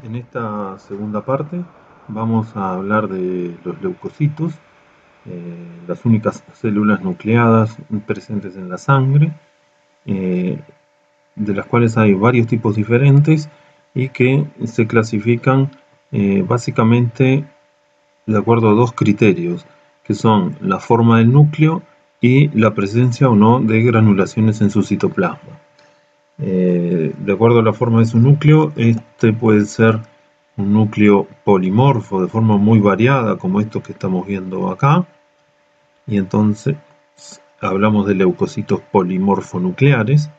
En esta segunda parte vamos a hablar de los leucocitos, las únicas células nucleadas presentes en la sangre, eh, de las cuales hay varios tipos diferentes y que se clasifican básicamente de acuerdo a dos criterios, que son la forma del núcleo y la presencia o no de granulaciones en su citoplasma. De acuerdo a la forma de su núcleo, este puede ser un núcleo polimorfo de forma muy variada, como estos que estamos viendo acá, y entonces hablamos de leucocitos polimorfonucleares,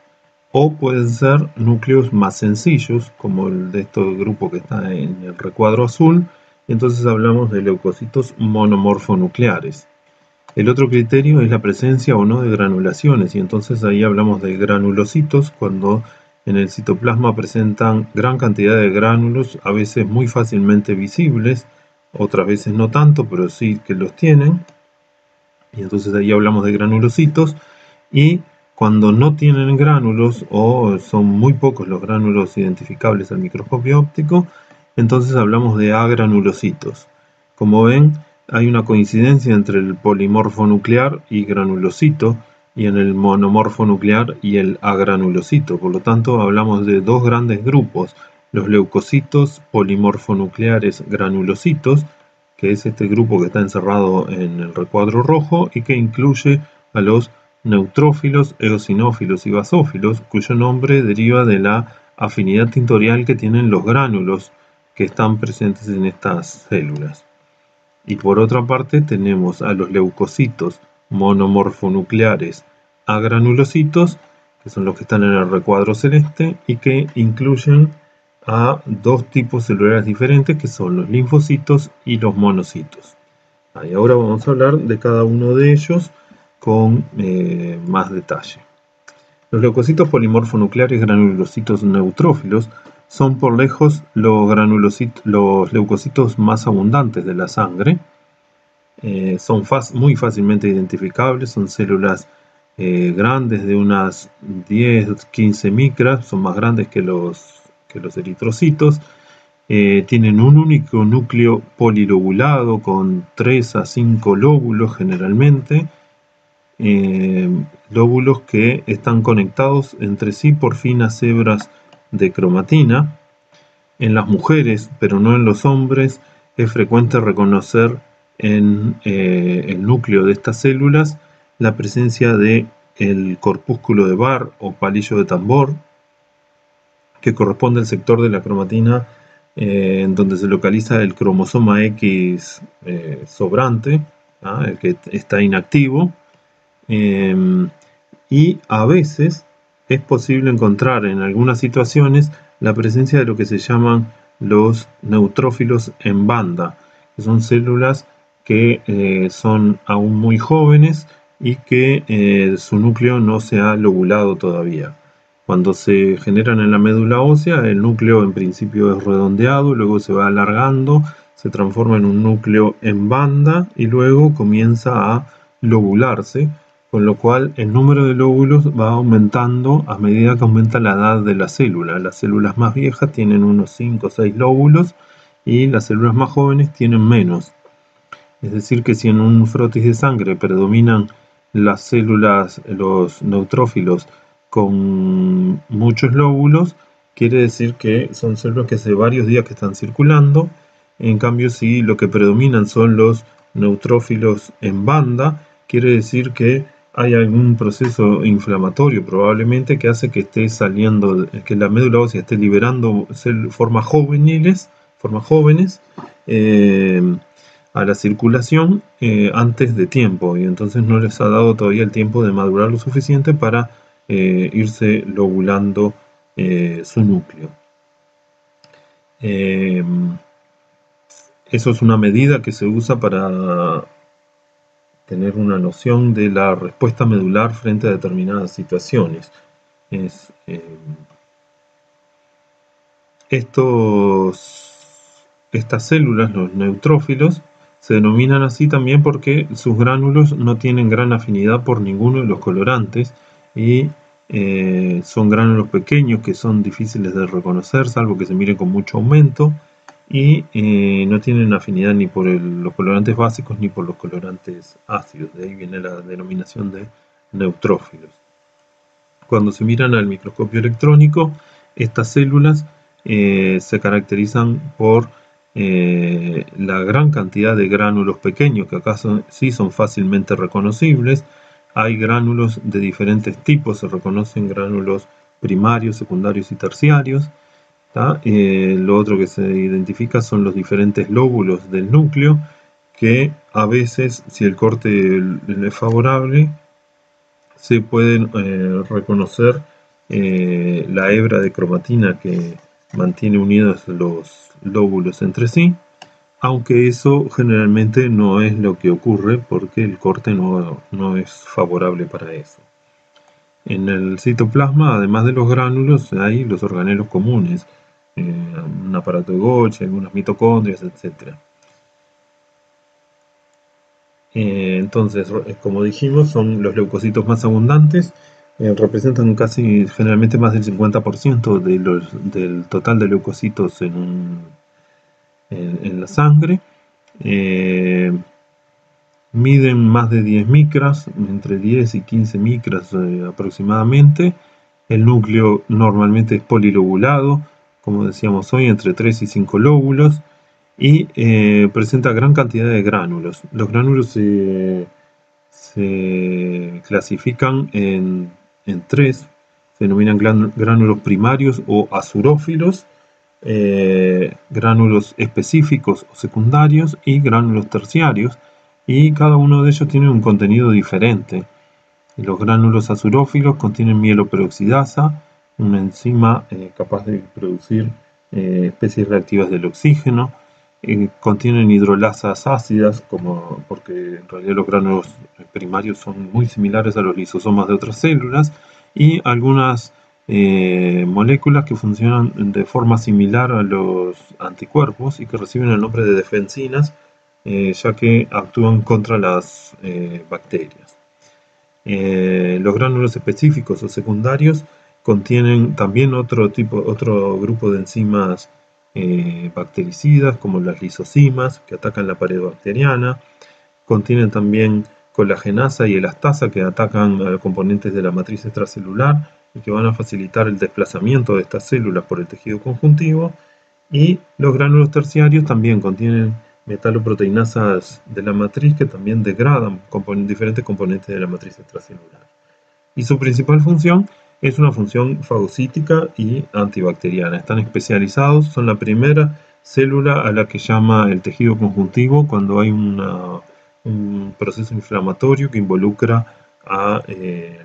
o pueden ser núcleos más sencillos, como el de este grupo que está en el recuadro azul, y entonces hablamos de leucocitos monomorfonucleares. El otro criterio es la presencia o no de granulaciones, y entonces ahí hablamos de granulocitos cuando en el citoplasma presentan gran cantidad de gránulos, a veces muy fácilmente visibles, otras veces no tanto, pero sí que los tienen, y entonces ahí hablamos de granulocitos. Y cuando no tienen gránulos o son muy pocos los gránulos identificables al microscopio óptico, entonces hablamos de agranulocitos. Como ven, hay una coincidencia entre el polimorfo nuclear y granulocito, y en el monomorfo nuclear y el agranulocito. Por lo tanto, hablamos de dos grandes grupos: los leucocitos polimorfonucleares granulocitos, que es este grupo que está encerrado en el recuadro rojo y que incluye a los neutrófilos, eosinófilos y basófilos, cuyo nombre deriva de la afinidad tintorial que tienen los gránulos que están presentes en estas células. Y por otra parte tenemos a los leucocitos monomorfonucleares agranulocitos, que son los que están en el recuadro celeste y que incluyen a dos tipos celulares diferentes, que son los linfocitos y los monocitos. Y ahora vamos a hablar de cada uno de ellos con más detalle. Los leucocitos polimorfonucleares granulocitos neutrófilos son por lejos los leucocitos más abundantes de la sangre. Son muy fácilmente identificables, son células grandes de unas 10-15 micras, son más grandes que los eritrocitos. Tienen un único núcleo polilobulado con 3 a 5 lóbulos generalmente, lóbulos que están conectados entre sí por finas hebras de cromatina. En las mujeres, pero no en los hombres, es frecuente reconocer en el núcleo de estas células la presencia de el corpúsculo de Barr o palillo de tambor, que corresponde al sector de la cromatina en donde se localiza el cromosoma X sobrante, el que está inactivo. Y a veces es posible encontrar en algunas situaciones la presencia de lo que se llaman los neutrófilos en banda, que son células que son aún muy jóvenes y que su núcleo no se ha lobulado todavía. Cuando se generan en la médula ósea, el núcleo en principio es redondeado, luego se va alargando, se transforma en un núcleo en banda y luego comienza a lobularse, con lo cual el número de lóbulos va aumentando a medida que aumenta la edad de la célula. Las células más viejas tienen unos 5 o 6 lóbulos y las células más jóvenes tienen menos. Es decir, que si en un frotis de sangre predominan las células, los neutrófilos con muchos lóbulos, quiere decir que son células que hace varios días que están circulando. En cambio, si lo que predominan son los neutrófilos en banda, quiere decir que hay algún proceso inflamatorio probablemente que hace que esté saliendo, que la médula ósea esté liberando formas jóvenes a la circulación antes de tiempo, y entonces no les ha dado todavía el tiempo de madurar lo suficiente para irse lobulando su núcleo. Eso es una medida que se usa para tener una noción de la respuesta medular frente a determinadas situaciones. Estas células, los neutrófilos, se denominan así también porque sus gránulos no tienen gran afinidad por ninguno de los colorantes y Son gránulos pequeños que son difíciles de reconocer, salvo que se miren con mucho aumento, y no tienen afinidad ni por los colorantes básicos ni por los colorantes ácidos. De ahí viene la denominación de neutrófilos. Cuando se miran al microscopio electrónico, estas células se caracterizan por la gran cantidad de gránulos pequeños, que acá sí son fácilmente reconocibles. Hay gránulos de diferentes tipos, se reconocen gránulos primarios, secundarios y terciarios. Lo otro que se identifica son los diferentes lóbulos del núcleo, que a veces, si el corte es favorable, se pueden reconocer la hebra de cromatina que mantiene unidos los lóbulos entre sí, aunque eso generalmente no es lo que ocurre porque el corte no es favorable para eso. En el citoplasma, además de los gránulos, hay los organelos comunes, un aparato de Golgi, algunas mitocondrias, etc. Entonces, como dijimos, son los leucocitos más abundantes, representan generalmente más del 50% del total de leucocitos en la sangre. Miden más de 10 micras, entre 10 y 15 micras aproximadamente. El núcleo normalmente es polilobulado, como decíamos hoy, entre 3 y 5 lóbulos, y presenta gran cantidad de gránulos. Los gránulos se clasifican en tres, se denominan gránulos primarios o azurófilos, gránulos específicos o secundarios y gránulos terciarios, y cada uno de ellos tiene un contenido diferente. Los gránulos azurófilos contienen mieloperoxidasa, una enzima capaz de producir especies reactivas del oxígeno. Contienen hidrolasas ácidas, porque en realidad los gránulos primarios son muy similares a los lisosomas de otras células, y algunas moléculas que funcionan de forma similar a los anticuerpos y que reciben el nombre de defensinas, ya que actúan contra las bacterias. Los gránulos específicos o secundarios contienen también otro grupo de enzimas bactericidas, como las lisocimas, que atacan la pared bacteriana. Contienen también colagenasa y elastasa, que atacan a los componentes de la matriz extracelular y que van a facilitar el desplazamiento de estas células por el tejido conjuntivo. Y los gránulos terciarios también contienen metaloproteinasas de la matriz que también degradan diferentes componentes de la matriz extracelular. Y su principal función es una función fagocítica y antibacteriana. Están especializados, son la primera célula a la que llama el tejido conjuntivo cuando hay un proceso inflamatorio que involucra a que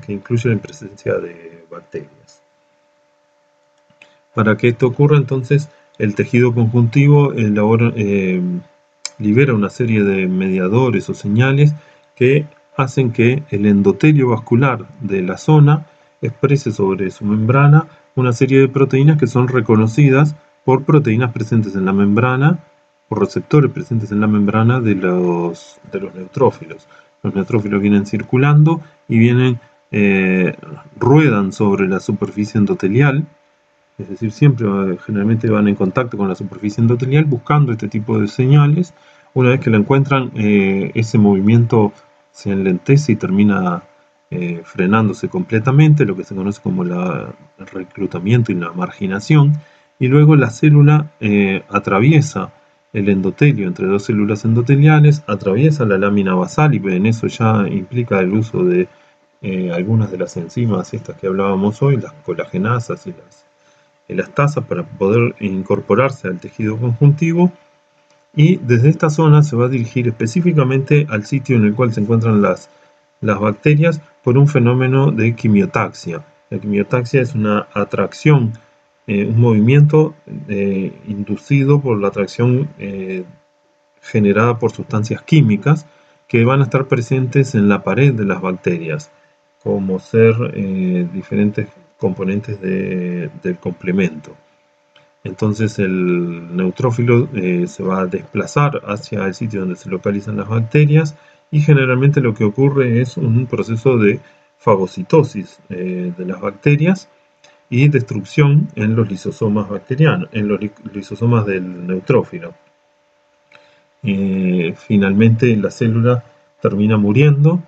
incluye la presencia de bacterias. Para que esto ocurra, entonces, el tejido conjuntivo libera una serie de mediadores o señales que hacen que el endotelio vascular de la zona exprese sobre su membrana una serie de proteínas que son reconocidas por proteínas presentes en la membrana, por receptores presentes en la membrana de los neutrófilos. Los neutrófilos vienen circulando y ruedan sobre la superficie endotelial, es decir, generalmente van en contacto con la superficie endotelial buscando este tipo de señales. Una vez que la encuentran, ese movimiento se enlentece y termina frenándose completamente, lo que se conoce como el reclutamiento y la marginación, y luego la célula atraviesa el endotelio entre dos células endoteliales, atraviesa la lámina basal, y en eso ya implica el uso de algunas de las enzimas estas que hablábamos hoy, las colagenasas y las elastasa, para poder incorporarse al tejido conjuntivo, y desde esta zona se va a dirigir específicamente al sitio en el cual se encuentran las bacterias por un fenómeno de quimiotaxia. La quimiotaxia es una atracción, un movimiento inducido por la atracción generada por sustancias químicas que van a estar presentes en la pared de las bacterias, como ser diferentes componentes del complemento. Entonces el neutrófilo se va a desplazar hacia el sitio donde se localizan las bacterias, y generalmente lo que ocurre es un proceso de fagocitosis de las bacterias y destrucción en los lisosomas bacterianos, en los lisosomas del neutrófilo. Finalmente la célula termina muriendo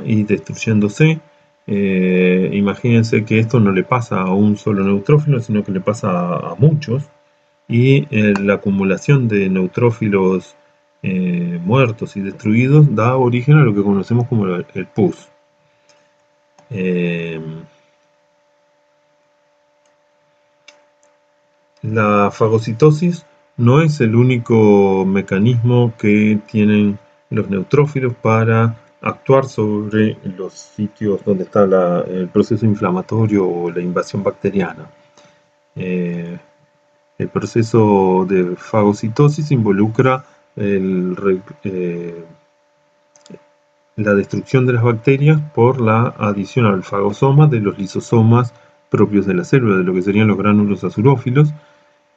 y destruyéndose. Imagínense que esto no le pasa a un solo neutrófilo, sino que le pasa a muchos, y la acumulación de neutrófilos muertos y destruidos da origen a lo que conocemos como el pus. La fagocitosis no es el único mecanismo que tienen los neutrófilos para actuar sobre los sitios donde está el proceso inflamatorio o la invasión bacteriana. El proceso de fagocitosis involucra la destrucción de las bacterias por la adición al fagosoma de los lisosomas propios de la célula, de lo que serían los gránulos azurófilos.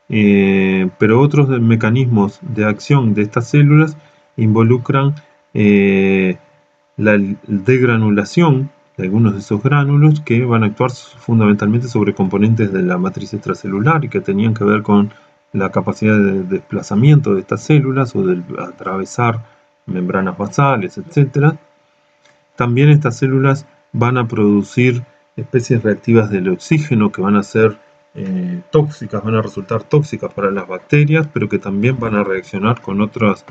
Pero otros mecanismos de acción de estas células involucran la degranulación de algunos de esos gránulos, que van a actuar fundamentalmente sobre componentes de la matriz extracelular y que tenían que ver con la capacidad de desplazamiento de estas células o de atravesar membranas basales, etc. También estas células van a producir especies reactivas del oxígeno que van a ser tóxicas, van a resultar tóxicas para las bacterias, pero que también van a reaccionar con otras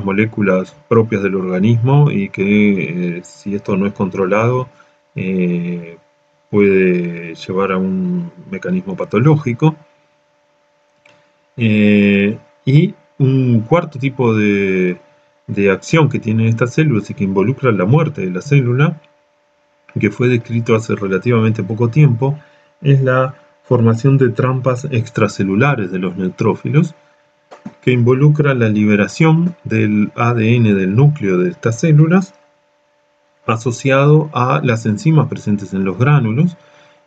moléculas propias del organismo, y que si esto no es controlado puede llevar a un mecanismo patológico. Y un cuarto tipo de acción que tienen estas células y que involucra la muerte de la célula, que fue descrito hace relativamente poco tiempo, es la formación de trampas extracelulares de los neutrófilos, que involucra la liberación del ADN del núcleo de estas células asociado a las enzimas presentes en los gránulos,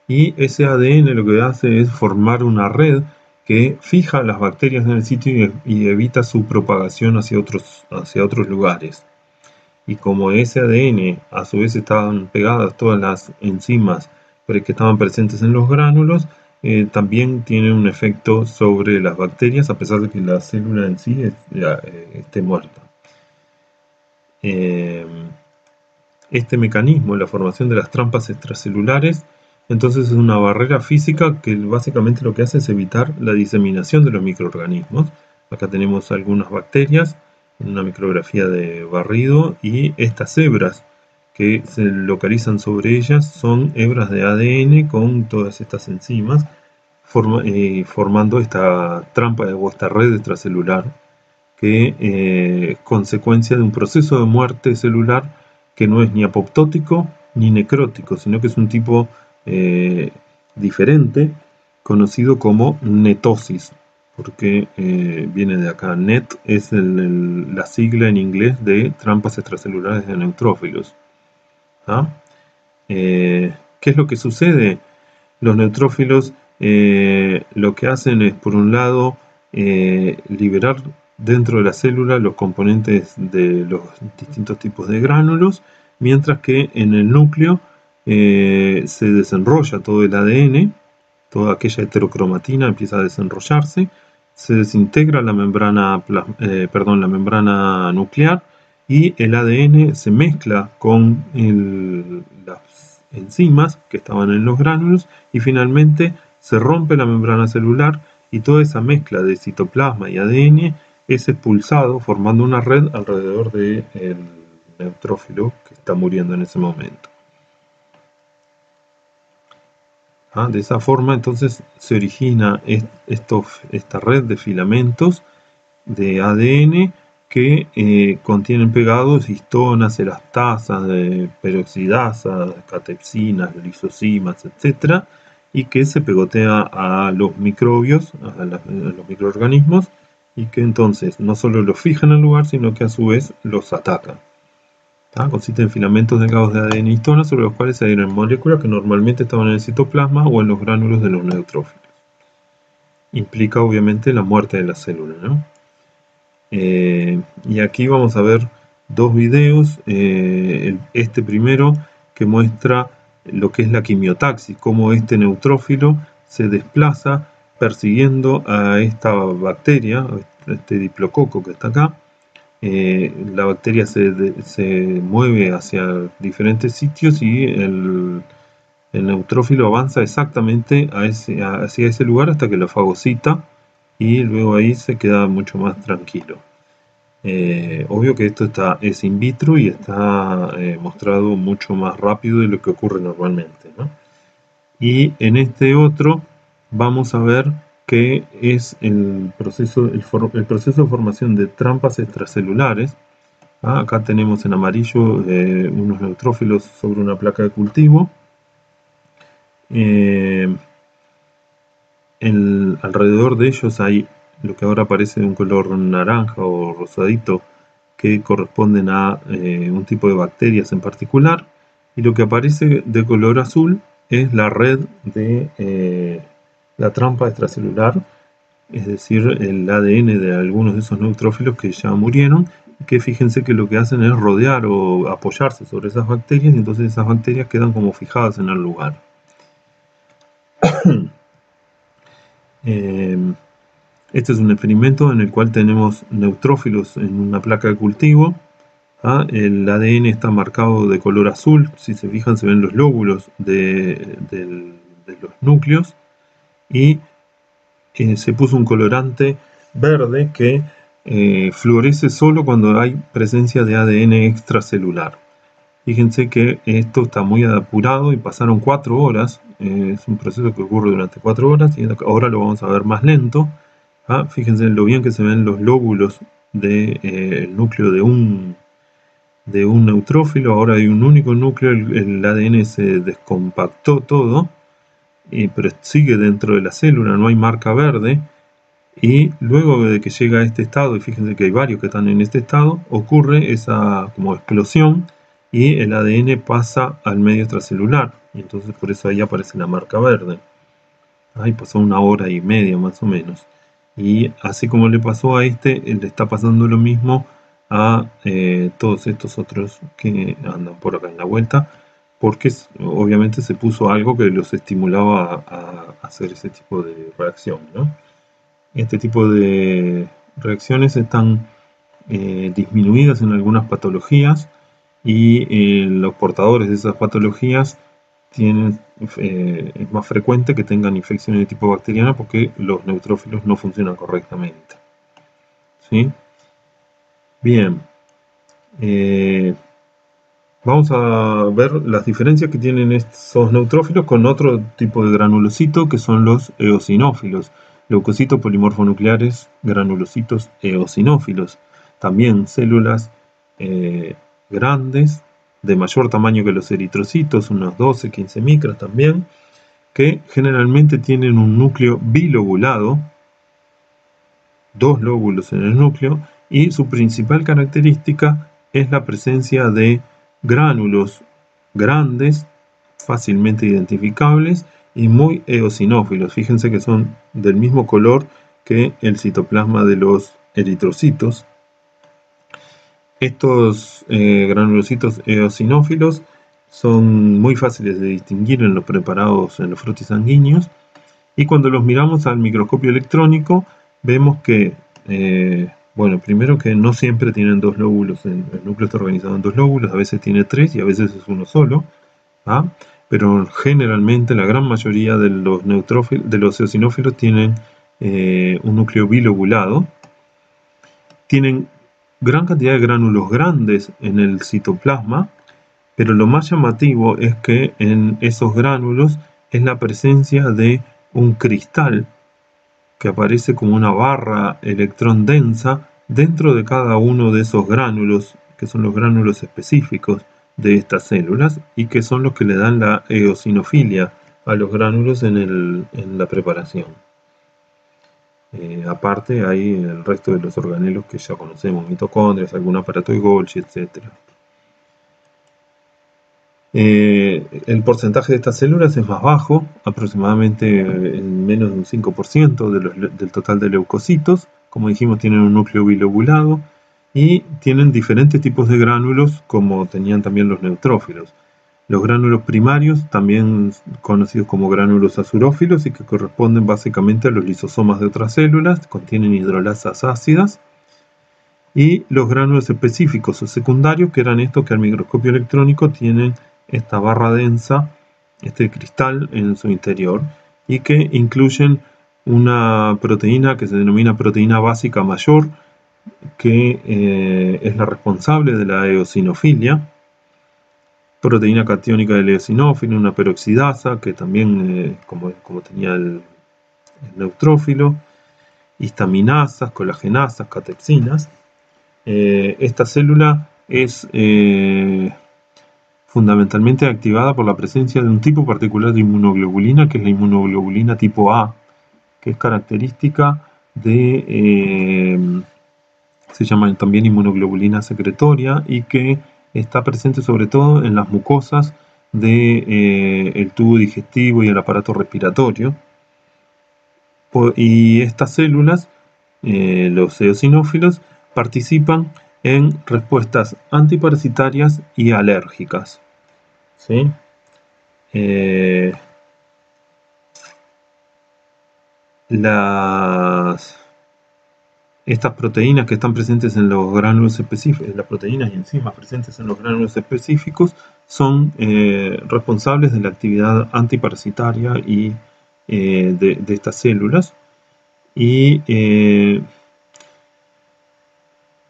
y ese ADN lo que hace es formar una red que fija las bacterias en el sitio y evita su propagación hacia otros lugares. Y como ese ADN a su vez estaban pegadas todas las enzimas que estaban presentes en los gránulos, también tiene un efecto sobre las bacterias, a pesar de que la célula en sí esté muerta. Este mecanismo, la formación de las trampas extracelulares, entonces es una barrera física que básicamente lo que hace es evitar la diseminación de los microorganismos. Acá tenemos algunas bacterias en una micrografía de barrido, y estas hebras que se localizan sobre ellas son hebras de ADN con todas estas enzimas, formando esta trampa o esta red extracelular, que es consecuencia de un proceso de muerte celular que no es ni apoptótico ni necrótico, sino que es un tipo diferente, conocido como netosis, porque viene de acá. NET es la sigla en inglés de trampas extracelulares de neutrófilos. ¿Qué es lo que sucede? Los neutrófilos lo que hacen es, por un lado, liberar dentro de la célula los componentes de los distintos tipos de gránulos, mientras que en el núcleo se desenrolla todo el ADN, toda aquella heterocromatina empieza a desenrollarse, se desintegra la membrana nuclear, y el ADN se mezcla con las enzimas que estaban en los gránulos, y finalmente se rompe la membrana celular, y toda esa mezcla de citoplasma y ADN es expulsado, formando una red alrededor del neutrófilo que está muriendo en ese momento. De esa forma entonces se origina esta red de filamentos de ADN que contienen pegados histonas, elastasas, peroxidasas, catepsinas, lisosimas, etc., y que se pegotea a los microbios, a los microorganismos, y que entonces no solo los fijan en el lugar, sino que a su vez los atacan. Consiste en filamentos delgados de ADN y histonas sobre los cuales se adhieren moléculas que normalmente estaban en el citoplasma o en los gránulos de los neutrófilos. Implica obviamente la muerte de la célula, ¿no? Y aquí vamos a ver dos videos. Este primero que muestra lo que es la quimiotaxis, cómo este neutrófilo se desplaza persiguiendo a esta bacteria, este diplococo que está acá. La bacteria se mueve hacia diferentes sitios y el neutrófilo avanza exactamente hacia ese lugar hasta que lo fagocita y luego ahí se queda mucho más tranquilo. Obvio que esto es in vitro y está mostrado mucho más rápido de lo que ocurre normalmente, ¿no? Y en este otro vamos a ver que es el proceso de formación de trampas extracelulares. Acá tenemos en amarillo unos neutrófilos sobre una placa de cultivo. Alrededor de ellos hay lo que ahora parece de un color naranja o rosadito, que corresponden a un tipo de bacterias en particular, y lo que aparece de color azul es la red de la trampa extracelular, es decir, el ADN de algunos de esos neutrófilos que ya murieron, que fíjense que lo que hacen es rodear o apoyarse sobre esas bacterias, y entonces esas bacterias quedan como fijadas en el lugar. Este es un experimento en el cual tenemos neutrófilos en una placa de cultivo. El ADN está marcado de color azul, si se fijan se ven los lóbulos de los núcleos, y se puso un colorante verde que fluorece solo cuando hay presencia de ADN extracelular. Fíjense que esto está muy apurado y pasaron 4 horas, es un proceso que ocurre durante 4 horas y ahora lo vamos a ver más lento. Fíjense lo bien que se ven los lóbulos del núcleo de un neutrófilo. Ahora hay un único núcleo, el ADN se descompactó todo, pero sigue dentro de la célula, no hay marca verde. Y luego de que llega a este estado, y fíjense que hay varios que están en este estado, ocurre esa como explosión y el ADN pasa al medio extracelular, y entonces por eso ahí aparece la marca verde. Ahí pasó 1 hora y media más o menos. Y así como le pasó a este, le está pasando lo mismo a todos estos otros que andan por acá en la vuelta, porque obviamente se puso algo que los estimulaba a hacer ese tipo de reacción, ¿no? Este tipo de reacciones están disminuidas en algunas patologías, y los portadores de esas patologías es más frecuente que tengan infecciones de tipo bacteriana porque los neutrófilos no funcionan correctamente. ¿Sí? Bien. Vamos a ver las diferencias que tienen estos neutrófilos con otro tipo de granulocito, que son los eosinófilos. Leucocitos polimorfonucleares, granulocitos eosinófilos. También células grandes, de mayor tamaño que los eritrocitos, unos 12-15 micras también, que generalmente tienen un núcleo bilobulado, 2 lóbulos en el núcleo, y su principal característica es la presencia de gránulos grandes, fácilmente identificables y muy eosinófilos. Fíjense que son del mismo color que el citoplasma de los eritrocitos. Estos granulocitos eosinófilos son muy fáciles de distinguir en los preparados, en los frotis sanguíneos, y cuando los miramos al microscopio electrónico vemos que, bueno, primero que no siempre tienen 2 lóbulos, el núcleo está organizado en 2 lóbulos, a veces tiene 3 y a veces es uno solo, pero generalmente la gran mayoría de los eosinófilos tienen un núcleo bilobulado. Tienen gran cantidad de gránulos grandes en el citoplasma, pero lo más llamativo es que en esos gránulos es la presencia de un cristal que aparece como una barra electrón densa dentro de cada uno de esos gránulos, que son los gránulos específicos de estas células y que son los que le dan la eosinofilia a los gránulos en la preparación. Aparte hay el resto de los organelos que ya conocemos, mitocondrias, algún aparato de Golgi, etc. El porcentaje de estas células es más bajo, aproximadamente menos de un 5% del total de leucocitos. Como dijimos, tienen un núcleo bilobulado y tienen diferentes tipos de gránulos como tenían también los neutrófilos. Los gránulos primarios, también conocidos como gránulos azurófilos y que corresponden básicamente a los lisosomas de otras células, contienen hidrolasas ácidas. Y los gránulos específicos o secundarios, que eran estos que al microscopio electrónico tienen esta barra densa, este cristal en su interior, y que incluyen una proteína que se denomina proteína básica mayor, que es la responsable de la eosinofilia, proteína catiónica del eosinófilo, una peroxidasa, que también, como tenía el neutrófilo, histaminasas, colagenasas, catepsinas. Esta célula es fundamentalmente activada por la presencia de un tipo particular de inmunoglobulina, que es la inmunoglobulina tipo A, que es característica de, se llama también inmunoglobulina secretoria, y que está presente sobre todo en las mucosas del tubo digestivo y el aparato respiratorio. Y estas células, los eosinófilos, participan en respuestas antiparasitarias y alérgicas. ¿Sí? Estas proteínas que están presentes en los gránulos específicos, las proteínas y enzimas presentes en los gránulos específicos, son responsables de la actividad antiparasitaria y de estas células. Y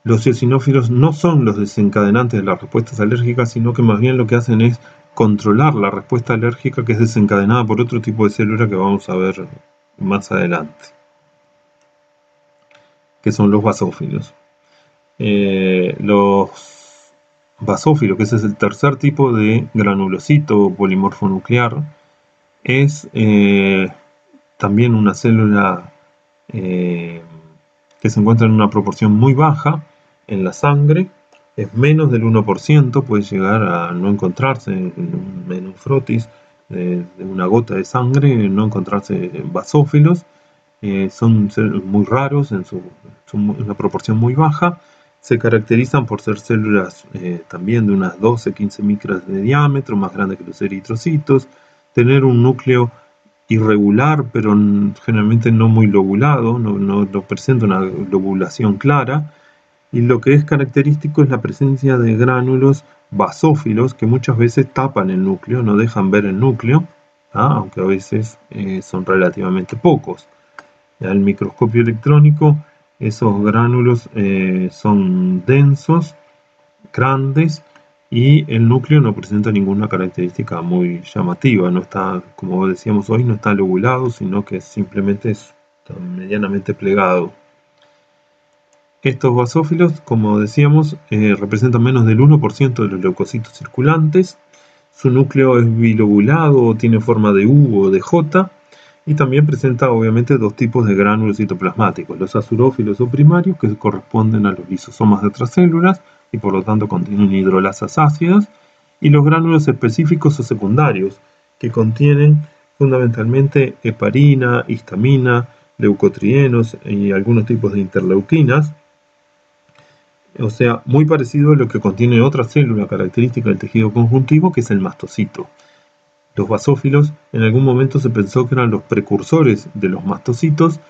los eosinófilos no son los desencadenantes de las respuestas alérgicas, sino que más bien lo que hacen es controlar la respuesta alérgica, que es desencadenada por otro tipo de célula que vamos a ver más adelante, que son los basófilos. Los basófilos, que ese es el tercer tipo de granulocito polimorfo nuclear, es también una célula que se encuentra en una proporción muy baja en la sangre, es menos del 1%, puede llegar a no encontrarse en un frotis de una gota de sangre, no encontrarse basófilos. Son muy raros en una proporción muy baja. Se caracterizan por ser células también de unas 12-15 micras de diámetro, más grandes que los eritrocitos, tener un núcleo irregular, pero generalmente no muy lobulado, no presenta una lobulación clara, y lo que es característico es la presencia de gránulos basófilos que muchas veces tapan el núcleo, no dejan ver el núcleo, aunque a veces son relativamente pocos. Al microscopio electrónico esos gránulos son densos, grandes, y el núcleo no presenta ninguna característica muy llamativa, no está, como decíamos hoy, no está lobulado, sino que simplemente está medianamente plegado. Estos basófilos, como decíamos, representan menos del 1% de los leucocitos circulantes. Su núcleo es bilobulado o tiene forma de U o de J, y también presenta obviamente dos tipos de gránulos citoplasmáticos, los azurófilos o primarios, que corresponden a los lisosomas de otras células y por lo tanto contienen hidrolasas ácidas, y los gránulos específicos o secundarios, que contienen fundamentalmente heparina, histamina, leucotrienos y algunos tipos de interleuquinas. O sea, muy parecido a lo que contiene otra célula característica del tejido conjuntivo, que es el mastocito. Los basófilos en algún momento se pensó que eran los precursores de los mastocitos.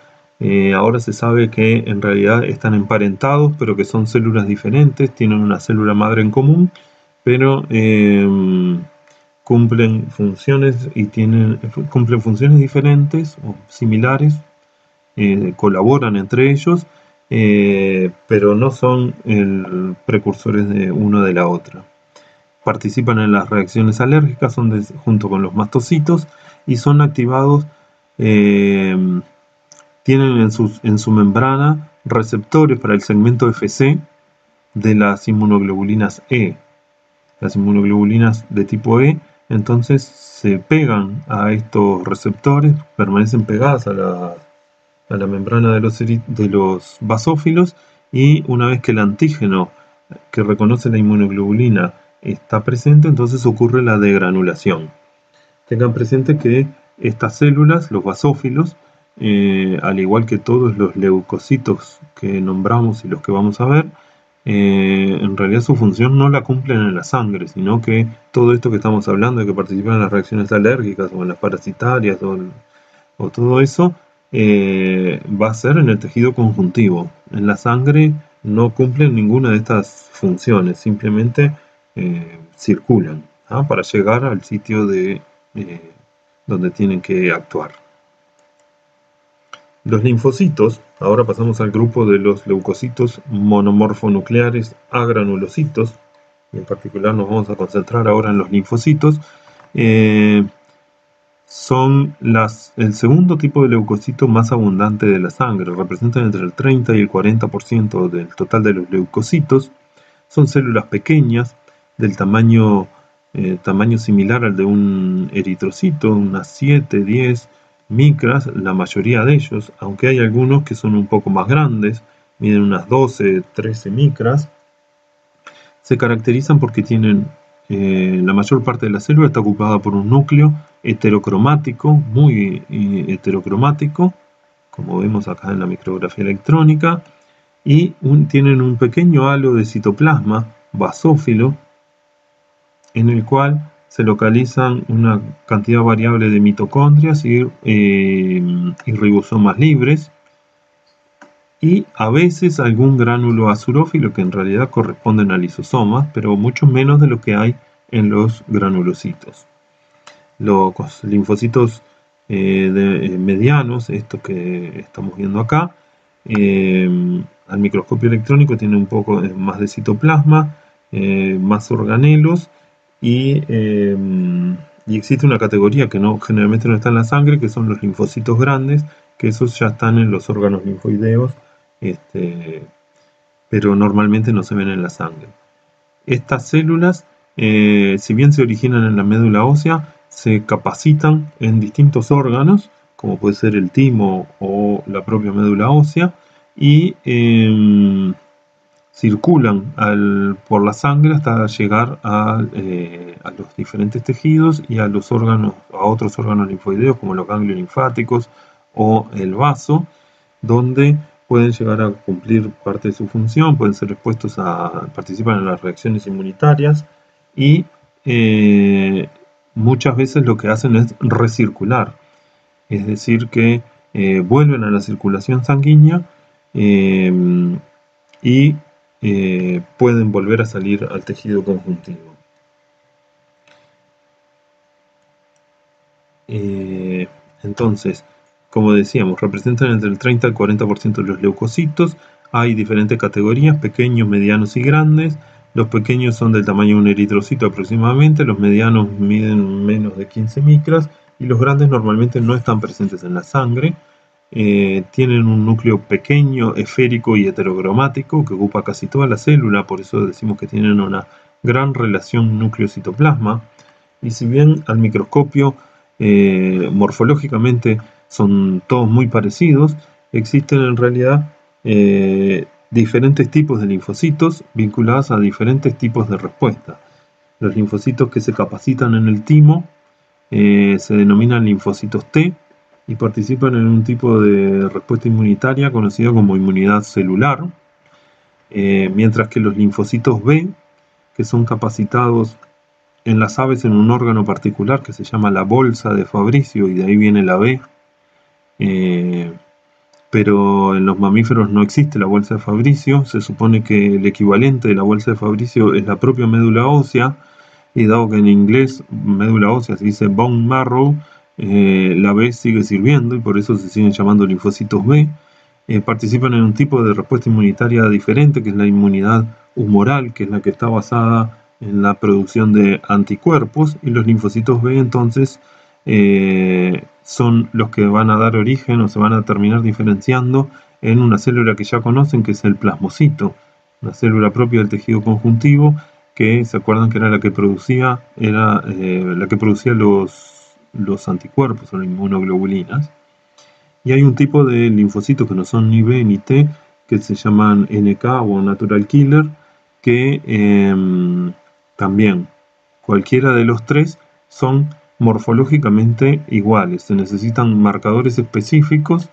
Ahora se sabe que en realidad están emparentados, pero que son células diferentes, tienen una célula madre en común, pero cumplen funciones diferentes o similares, colaboran entre ellos, pero no son precursores de una de la otra. Participan en las reacciones alérgicas junto con los mastocitos y son activados, tienen en su membrana receptores para el segmento Fc de las inmunoglobulinas E. Las inmunoglobulinas de tipo E entonces se pegan a estos receptores, permanecen pegadas a la membrana de los basófilos, y una vez que el antígeno que reconoce la inmunoglobulina está presente, entonces ocurre la degranulación. Tengan presente que estas células, los basófilos, al igual que todos los leucocitos que nombramos y los que vamos a ver, en realidad su función no la cumplen en la sangre, sino que todo esto que estamos hablando de que participan en las reacciones alérgicas o en las parasitarias o todo eso, va a ser en el tejido conjuntivo. En la sangre no cumplen ninguna de estas funciones, simplemente circulan, ¿ah?, para llegar al sitio donde tienen que actuar. Los linfocitos, ahora pasamos al grupo de los leucocitos monomorfonucleares agranulocitos, y en particular nos vamos a concentrar ahora en los linfocitos. Son el segundo tipo de leucocito más abundante de la sangre, representan entre el 30 y el 40% del total de los leucocitos. Son células pequeñas, del tamaño similar al de un eritrocito, unas 7, 10 micras, la mayoría de ellos, aunque hay algunos que son un poco más grandes, miden unas 12, 13 micras. Se caracterizan porque tienen, la mayor parte de la célula está ocupada por un núcleo heterocromático, muy heterocromático, como vemos acá en la micrografía electrónica, y tienen un pequeño halo de citoplasma basófilo, en el cual se localizan una cantidad variable de mitocondrias y ribosomas libres, y a veces algún gránulo azurófilo que en realidad corresponden a lisosomas, pero mucho menos de lo que hay en los granulocitos. Los linfocitos medianos, estos que estamos viendo acá, al microscopio electrónico tienen un poco más de citoplasma, más organelos, y existe una categoría que generalmente no está en la sangre, que son los linfocitos grandes, que esos ya están en los órganos linfoideos, pero normalmente no se ven en la sangre. Estas células, si bien se originan en la médula ósea, se capacitan en distintos órganos, como puede ser el timo o la propia médula ósea, y circulan por la sangre hasta llegar a los diferentes tejidos y a otros órganos linfoideos, como los ganglios linfáticos o el vaso, donde pueden llegar a cumplir parte de su función, pueden ser expuestos participan en las reacciones inmunitarias, y muchas veces lo que hacen es recircular, es decir que vuelven a la circulación sanguínea y pueden volver a salir al tejido conjuntivo. Entonces, como decíamos, representan entre el 30 y el 40% de los leucocitos. Hay diferentes categorías, pequeños, medianos y grandes. Los pequeños son del tamaño de un eritrocito aproximadamente, los medianos miden menos de 15 micras y los grandes normalmente no están presentes en la sangre. Tienen un núcleo pequeño, esférico y heterocromático que ocupa casi toda la célula, por eso decimos que tienen una gran relación núcleo-citoplasma. Y si bien al microscopio morfológicamente son todos muy parecidos, existen en realidad diferentes tipos de linfocitos vinculados a diferentes tipos de respuesta. Los linfocitos que se capacitan en el timo se denominan linfocitos T y participan en un tipo de respuesta inmunitaria conocida como inmunidad celular, mientras que los linfocitos B, que son capacitados en las aves en un órgano particular que se llama la bolsa de Fabricio, y de ahí viene la B, pero en los mamíferos no existe la bolsa de Fabricio. Se supone que el equivalente de la bolsa de Fabricio es la propia médula ósea, y dado que en inglés médula ósea se dice bone marrow, la B sigue sirviendo y por eso se siguen llamando linfocitos B. Participan en un tipo de respuesta inmunitaria diferente, que es la inmunidad humoral, que es la que está basada en la producción de anticuerpos, y los linfocitos B entonces son los que van a dar origen o se van a terminar diferenciando en una célula que ya conocen, que es el plasmocito, una célula propia del tejido conjuntivo, que se acuerdan que era la que producía los anticuerpos o las inmunoglobulinas. Y hay un tipo de linfocitos que no son ni B ni T, que se llaman NK o Natural Killer, que también cualquiera de los tres son morfológicamente iguales. Se necesitan marcadores específicos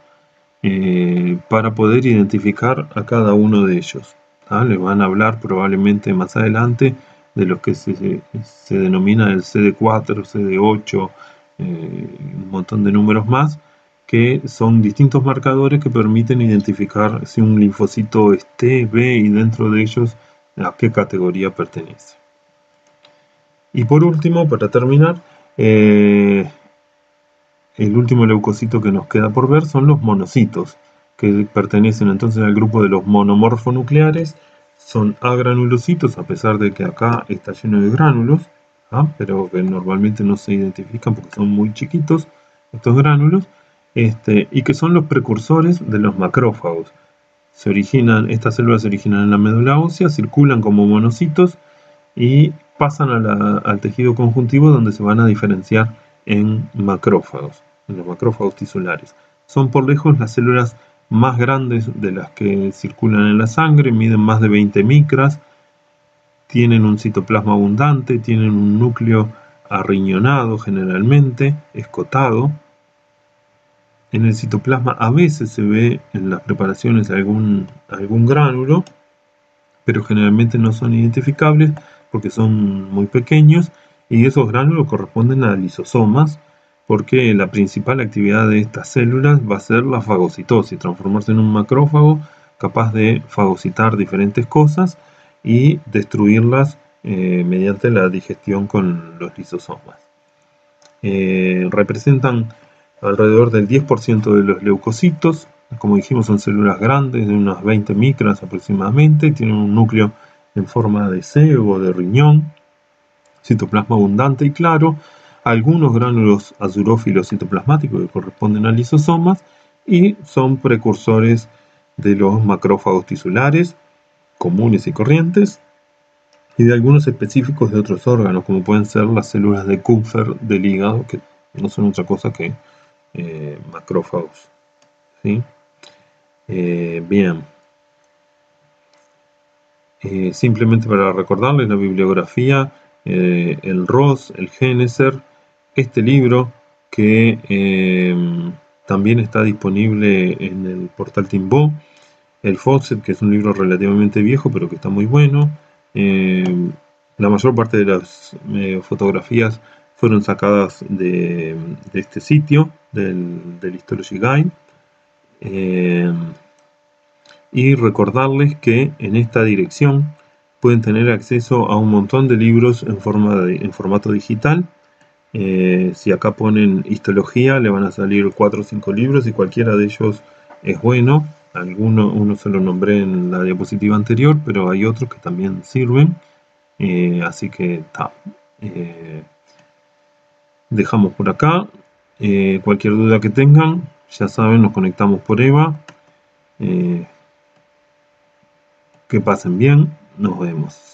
para poder identificar a cada uno de ellos, Les van a hablar probablemente más adelante de los que se denomina el CD4, CD8, un montón de números más, que son distintos marcadores que permiten identificar si un linfocito es T, B y dentro de ellos a qué categoría pertenece. Y por último, para terminar, el último leucocito que nos queda por ver son los monocitos, que pertenecen entonces al grupo de los monomorfonucleares. Son agranulocitos, a pesar de que acá está lleno de gránulos, pero que normalmente no se identifican porque son muy chiquitos estos gránulos, y que son los precursores de los macrófagos. Estas células se originan en la médula ósea, circulan como monocitos y pasan al tejido conjuntivo, donde se van a diferenciar en macrófagos, en los macrófagos tisulares. Son por lejos las células más grandes de las que circulan en la sangre, miden más de 20 micras, tienen un citoplasma abundante, tienen un núcleo arriñonado generalmente, escotado. En el citoplasma a veces se ve en las preparaciones algún gránulo, pero generalmente no son identificables porque son muy pequeños, y esos gránulos corresponden a lisosomas, porque la principal actividad de estas células va a ser la fagocitosis, transformarse en un macrófago capaz de fagocitar diferentes cosas y destruirlas mediante la digestión con los lisosomas. Representan alrededor del 10% de los leucocitos. Como dijimos, son células grandes, de unas 20 micras aproximadamente, tienen un núcleo en forma de C o de riñón, citoplasma abundante y claro, algunos gránulos azurófilos citoplasmáticos que corresponden a lisosomas, y son precursores de los macrófagos tisulares comunes y corrientes, y de algunos específicos de otros órganos, como pueden ser las células de Kupffer del hígado, que no son otra cosa que macrófagos. ¿Sí? Bien. Simplemente para recordarles la bibliografía, el Ross, el Geneser, este libro que también está disponible en el portal Timbo, el Fawcett, que es un libro relativamente viejo pero que está muy bueno. La mayor parte de las fotografías fueron sacadas de este sitio, del Histology Guide. Y recordarles que en esta dirección pueden tener acceso a un montón de libros en formato digital. Si acá ponen histología, le van a salir 4 o 5 libros, y cualquiera de ellos es bueno. Uno se lo nombré en la diapositiva anterior, pero hay otros que también sirven. Así que dejamos por acá. Cualquier duda que tengan, ya saben, nos conectamos por EVA. Que pasen bien, nos vemos.